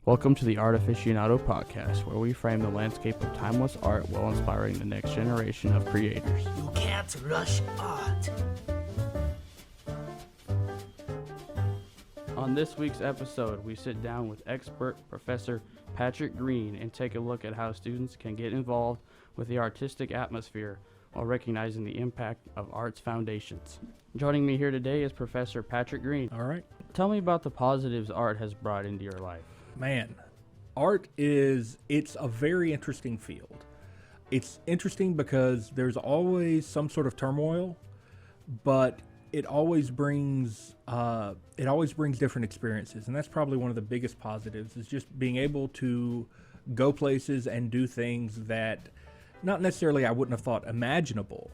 Welcome to the Art Afficianado Podcast, where we frame the landscape of timeless art while inspiring the next generation of creators. You can't rush art. On this week's episode, we sit down with expert Professor Patrick Green and take a look at how students can get involved with the artistic atmosphere while recognizing the impact of art's foundations. Joining me here today is Professor Patrick Green. All right. Tell me about the positives art has brought into your life. Man, it's a very interesting field. It's interesting because there's always some sort of turmoil, but it always brings different experiences. And that's probably one of the biggest positives, is just being able to go places and do things that not necessarily I wouldn't have thought imaginable,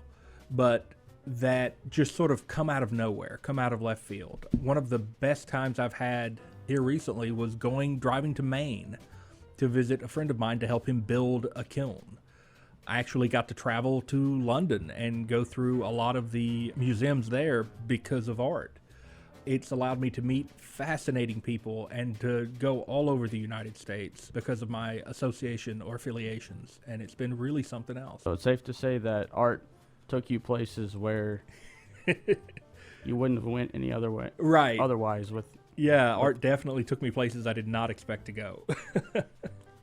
but that just sort of come out of nowhere, come out of left field. One of the best times I've had here recently was driving to Maine to visit a friend of mine to help him build a kiln. I actually got to travel to London and go through a lot of the museums there because of art. It's allowed me to meet fascinating people and to go all over the United States because of my association or affiliations, and it's been really something else. So it's safe to say that art took you places where you wouldn't have went any other way. Right. Otherwise with... Yeah, art definitely took me places I did not expect to go.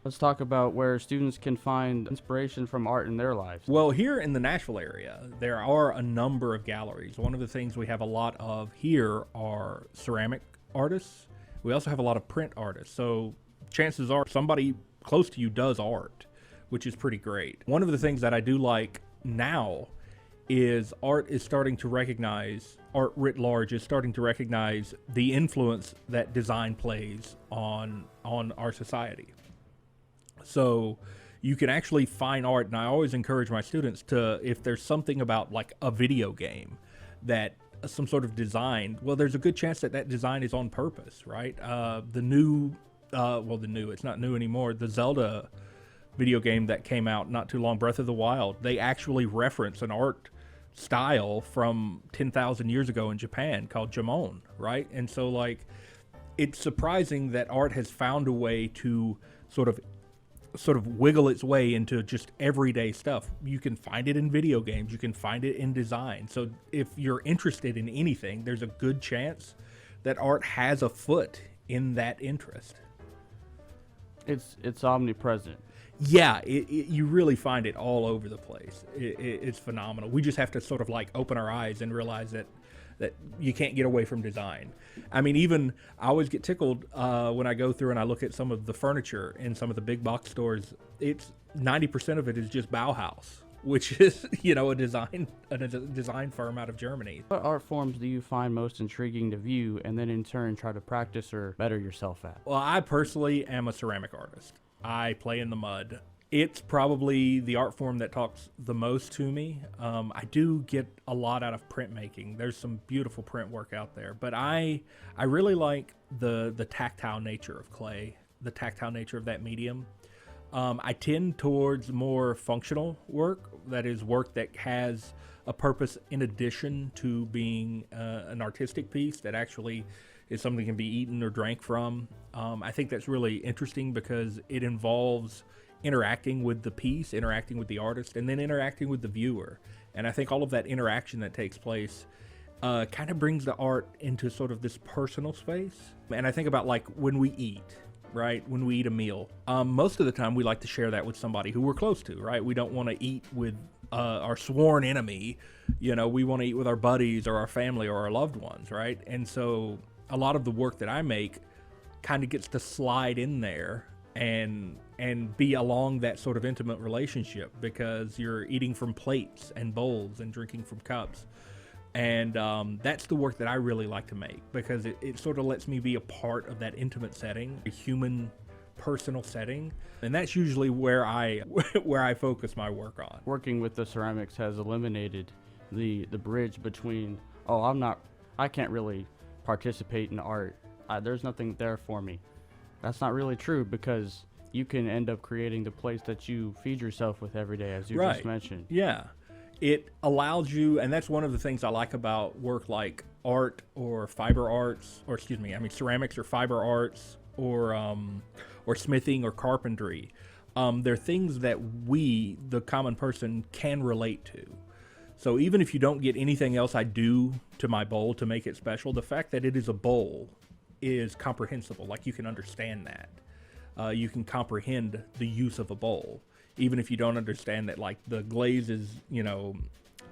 Let's talk about where students can find inspiration from art in their lives. Well, here in the Nashville area, there are a number of galleries. One of the things we have a lot of here are ceramic artists. We also have a lot of print artists. So chances are somebody close to you does art, which is pretty great. One of the things that I do like now is art writ large is starting to recognize the influence that design plays on our society. So you can actually find art, and I always encourage my students to, if there's something about like a video game that some sort of design, well, there's a good chance that design is on purpose, right? It's not new anymore, the Zelda video game that came out not too long, Breath of the Wild, they actually reference an art style from 10,000 years ago in Japan called Jamon, right? And so like, it's surprising that art has found a way to sort of wiggle its way into just everyday stuff. You can find it in video games, you can find it in design. So if you're interested in anything, there's a good chance that art has a foot in that interest. It's omnipresent. Yeah, you really find it all over the place. It's phenomenal. We just have to sort of like open our eyes and realize that you can't get away from design. I mean, even I always get tickled when I go through and I look at some of the furniture in some of the big box stores. It's 90% of it is just Bauhaus, which is, a design firm out of Germany. What art forms do you find most intriguing to view and then in turn try to practice or better yourself at? Well, I personally am a ceramic artist. I play in the mud. It's probably the art form that talks the most to me. I do get a lot out of printmaking. There's some beautiful print work out there, but I really like the tactile nature of clay, the tactile nature of that medium. I tend towards more functional work, that is work that has a purpose in addition to being an artistic piece that actually is something that can be eaten or drank from. I think that's really interesting because it involves interacting with the piece, interacting with the artist, and then interacting with the viewer. And I think all of that interaction that takes place kind of brings the art into sort of this personal space. And I think about like when we eat, right? When we eat a meal, most of the time we like to share that with somebody who we're close to, right? We don't want to eat with our sworn enemy. We want to eat with our buddies or our family or our loved ones, right? And so a lot of the work that I make kind of gets to slide in there and be along that sort of intimate relationship, because you're eating from plates and bowls and drinking from cups. And that's the work that I really like to make, because it sort of lets me be a part of that intimate setting, a human, personal setting. And that's usually where I focus my work on. Working with the ceramics has eliminated the bridge between, I can't really participate in art. There's nothing there for me. That's not really true, because you can end up creating the place that you feed yourself with every day, as you just mentioned. Yeah. It allows you, and that's one of the things I like about work like art or fiber arts, ceramics or fiber arts, or smithing or carpentry. They're things that we, the common person, can relate to. So even if you don't get anything else I do to my bowl to make it special, the fact that it is a bowl is comprehensible. Like, you can understand that. You can comprehend the use of a bowl, even if you don't understand that, like, the glaze is,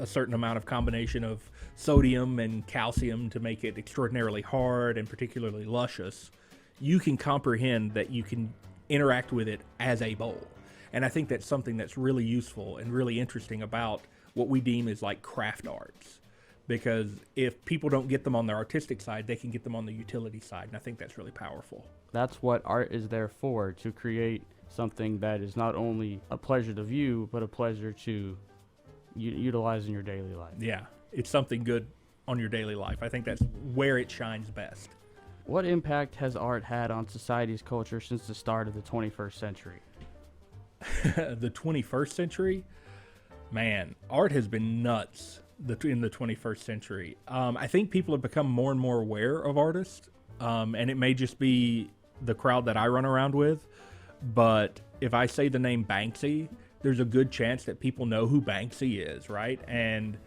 a certain amount of combination of sodium and calcium to make it extraordinarily hard and particularly luscious. You can comprehend that you can interact with it as a bowl. And I think that's something that's really useful and really interesting about what we deem as like craft arts. Because if people don't get them on their artistic side, they can get them on the utility side. And I think that's really powerful. That's what art is there for, to create something that is not only a pleasure to view, but a pleasure to utilize in your daily life. Yeah, it's something good on your daily life. I think that's where it shines best. What impact has art had on society's culture since the start of the 21st century? The 21st century? Man, art has been nuts in the 21st century. I think people have become more and more aware of artists, and it may just be the crowd that I run around with, but if I say the name Banksy, there's a good chance that people know who Banksy is, right? And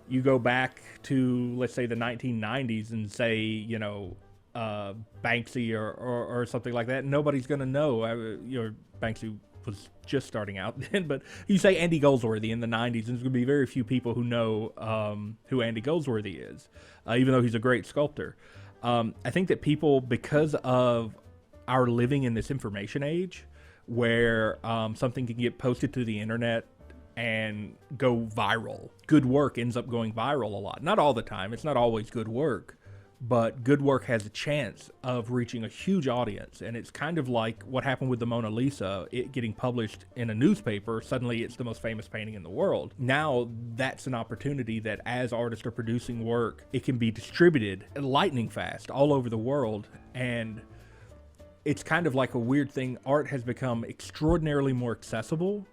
you go back to, let's say, the 1990s and say, Banksy or something like that, nobody's going to know. Banksy was just starting out then, but you say Andy Goldsworthy in the 90s, and there's going to be very few people who know who Andy Goldsworthy is, even though he's a great sculptor. I think that people, because of our living in this information age, where something can get posted to the internet and go viral. Good work ends up going viral a lot. Not all the time. It's not always good work. But good work has a chance of reaching a huge audience. And it's kind of like what happened with the Mona Lisa, it getting published in a newspaper. Suddenly it's the most famous painting in the world. Now that's an opportunity that as artists are producing work, it can be distributed lightning fast all over the world. And it's kind of like a weird thing. Art has become extraordinarily more accessible.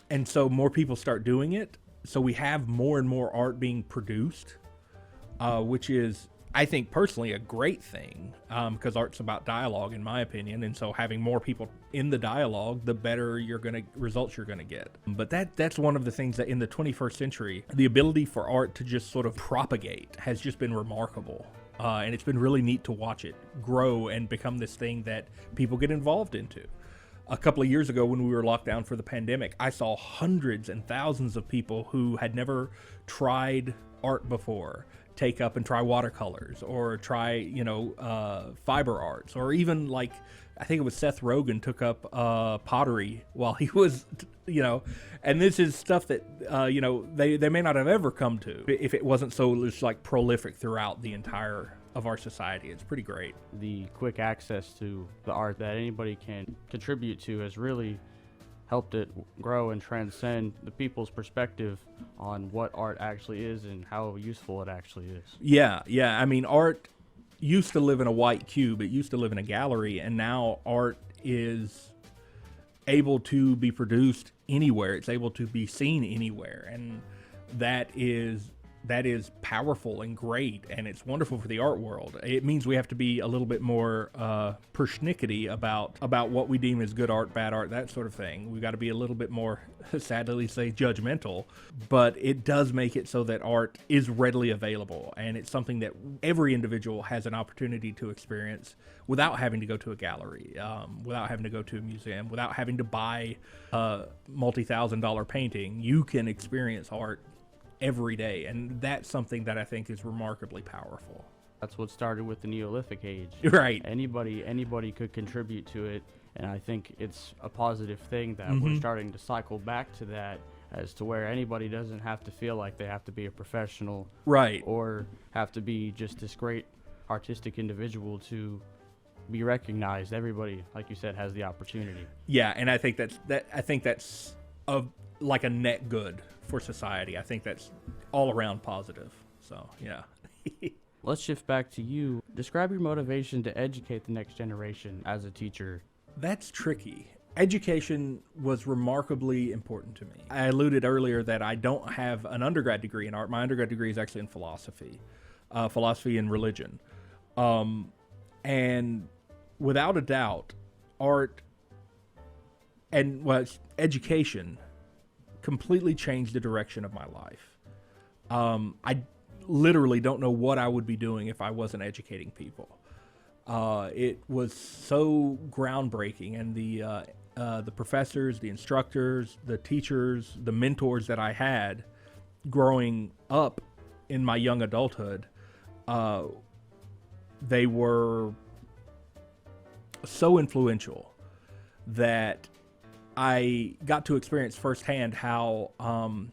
And so more people start doing it. So we have more and more art being produced, which is, I think, personally a great thing, because art's about dialogue, in my opinion. And so having more people in the dialogue, the better results you're going to get. But that's one of the things that in the 21st century, the ability for art to just sort of propagate has just been remarkable. And it's been really neat to watch it grow and become this thing that people get involved into. A couple of years ago, when we were locked down for the pandemic, I saw hundreds and thousands of people who had never tried art before take up and try watercolors or try, fiber arts, or even like, I think it was Seth Rogen took up pottery while he was, and this is stuff that, they may not have ever come to if it wasn't so just like prolific throughout the entire of our society. It's pretty great. The quick access to the art that anybody can contribute to has really helped it grow and transcend the people's perspective on what art actually is and how useful it actually is. Yeah. I mean, art used to live in a white cube. It used to live in a gallery, and now art is able to be produced anywhere. It's able to be seen anywhere, and that is powerful and great, and it's wonderful for the art world. It means we have to be a little bit more persnickety about what we deem as good art, bad art, that sort of thing. We've got to be a little bit more, sadly say, judgmental, but it does make it so that art is readily available, and it's something that every individual has an opportunity to experience without having to go to a gallery, without having to go to a museum, without having to buy a multi-$1,000 painting. You can experience art every day, and that's something that I think is remarkably powerful. That's what started with the Neolithic age. Right. Anybody could contribute to it, and I think it's a positive thing that we're starting to cycle back to that, as to where anybody doesn't have to feel like they have to be a professional, right, or have to be just this great artistic individual to be recognized. Everybody, like you said, has the opportunity. Yeah, and I think that's like a net good for society. I think that's all around positive. So, yeah. Let's shift back to you. Describe your motivation to educate the next generation as a teacher. That's tricky. Education was remarkably important to me. I alluded earlier that I don't have an undergrad degree in art. My undergrad degree is actually in philosophy and religion. And without a doubt, art and education completely changed the direction of my life. I literally don't know what I would be doing if I wasn't educating people. It was so groundbreaking, and the professors, the instructors, the teachers, the mentors that I had growing up in my young adulthood, they were so influential that I got to experience firsthand how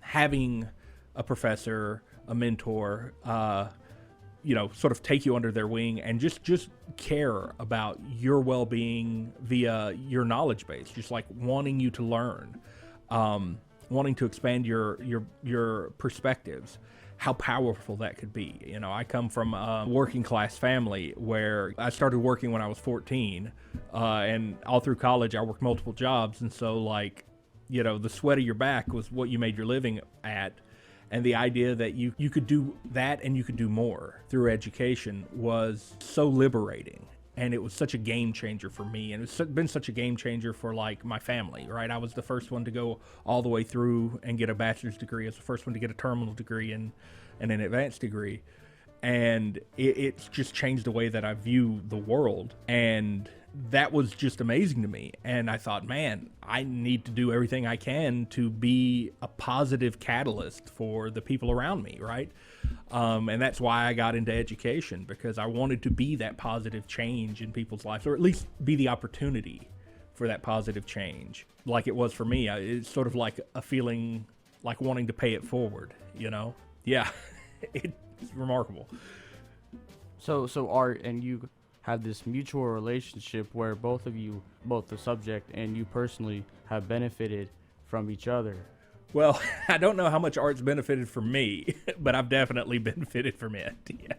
having a professor, a mentor, sort of take you under their wing and just care about your well-being via your knowledge base, just like wanting you to learn, wanting to expand your perspectives, how powerful that could be. I come from a working class family where I started working when I was 14, and all through college I worked multiple jobs, and so the sweat of your back was what you made your living at. And the idea that you could do that and you could do more through education was so liberating. And it was such a game changer for me. And it's been such a game changer for my family, right? I was the first one to go all the way through and get a bachelor's degree. I was the first one to get a terminal degree and an advanced degree. And it's just changed the way that I view the world. And that was just amazing to me. And I thought, man, I need to do everything I can to be a positive catalyst for the people around me, right? And that's why I got into education, because I wanted to be that positive change in people's lives, or at least be the opportunity for that positive change. Like it was for me. It's sort of like a feeling like wanting to pay it forward, Yeah, it's remarkable. So Art and you have this mutual relationship where both of you, both the subject and you personally, have benefited from each other. Well, I don't know how much Art's benefited from me, but I've definitely benefited from it. Yeah.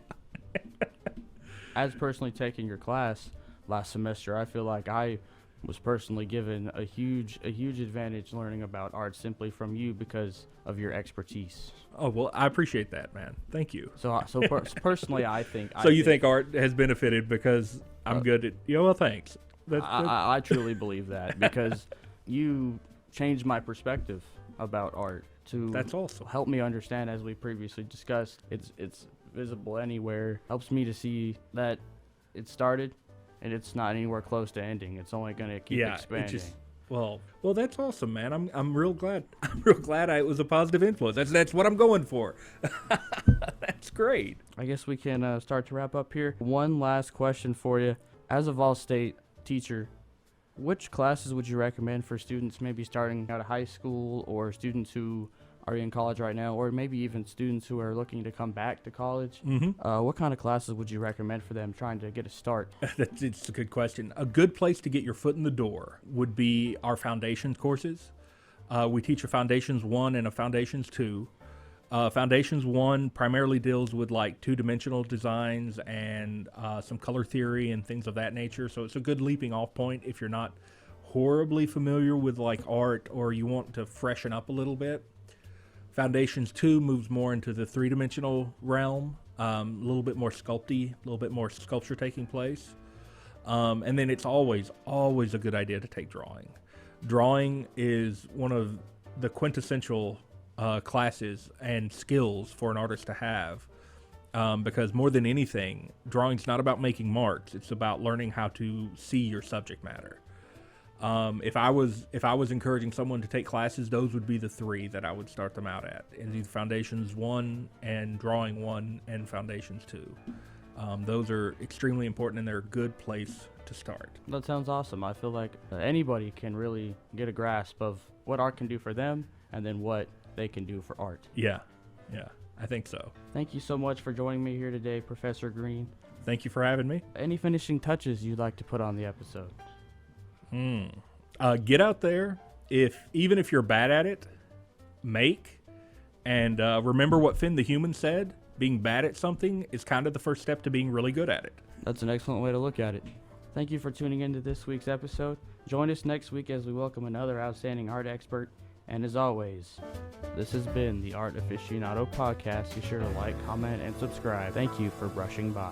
As personally taking your class last semester, I feel like I was personally given a huge advantage learning about art simply from you because of your expertise. Oh, well, I appreciate that, man. Thank you. So personally, I think. So you think art has benefited because I'm good at? Well, thanks. I truly believe that because you changed my perspective about art to. That's awesome. Help me understand, as we previously discussed. It's visible anywhere. Helps me to see that it started, and it's not anywhere close to ending. It's only going to keep expanding. Well, that's awesome, man. I'm real glad. I'm real glad I was a positive influence. That's what I'm going for. That's great. I guess we can start to wrap up here. One last question for you. As a Vol State teacher, which classes would you recommend for students maybe starting out of high school, or students who are in college right now, or maybe even students who are looking to come back to college? Mm-hmm. What kind of classes would you recommend for them trying to get a start? It's a good question. A good place to get your foot in the door would be our foundations courses. We teach a Foundations 1 and a Foundations 2. Foundations 1 primarily deals with two-dimensional designs and some color theory and things of that nature. So it's a good leaping off point if you're not horribly familiar with art, or you want to freshen up a little bit. Foundations 2 moves more into the three-dimensional realm, a little bit more sculpty, a little bit more sculpture taking place. And then it's always a good idea to take drawing. Drawing is one of the quintessential classes and skills for an artist to have, because more than anything, drawing's not about making marks. It's about learning how to see your subject matter. If I was encouraging someone to take classes, those would be the three that I would start them out at. In either Foundations 1 and Drawing 1 and Foundations 2. Those are extremely important, and they're a good place to start. That sounds awesome. I feel like anybody can really get a grasp of what art can do for them, and then what they can do for art. Yeah, I think so. Thank you so much for joining me here today, Professor Green. Thank you for having me. Any finishing touches you'd like to put on the episode? Get out there. Even if you're bad at it, make. And remember what Finn the Human said. Being bad at something is kind of the first step to being really good at it. That's an excellent way to look at it. Thank you for tuning into this week's episode. Join us next week as we welcome another outstanding art expert. And as always, this has been the Art Afficianado Podcast. Be sure to like, comment, and subscribe. Thank you for brushing by.